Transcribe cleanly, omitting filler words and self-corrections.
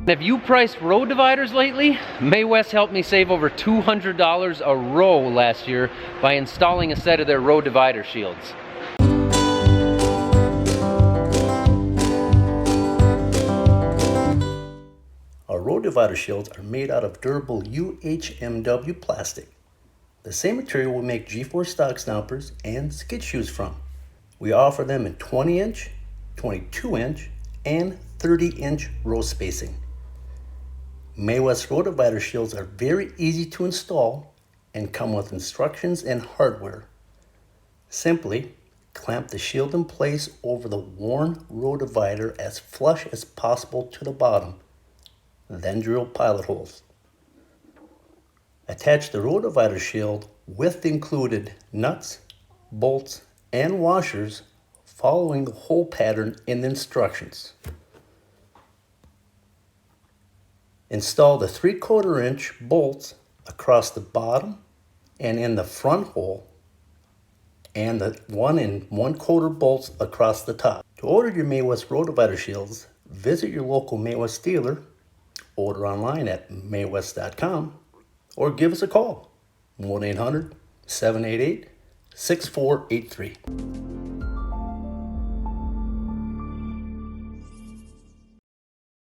Have you priced row dividers lately? May Wes helped me save over $200 a row last year by installing a set of their row divider shields. Our row divider shields are made out of durable UHMW plastic. The same material we make G4 stock stompers and skid shoes from. We offer them in 20-inch, 22-inch, and 30-inch row spacing. May Wes Row Divider shields are very easy to install and come with instructions and hardware. Simply clamp the shield in place over the worn row divider as flush as possible to the bottom, then drill pilot holes. Attach the row divider shield with the included nuts, bolts, and washers following the hole pattern in the instructions. Install the 3/4 inch bolts across the bottom and in the front hole, and the 1 1/4 bolts across the top. To order your May Wes Row Divider shields, visit your local May Wes dealer, order online at maywes.com, or give us a call, 1-800-788-6483.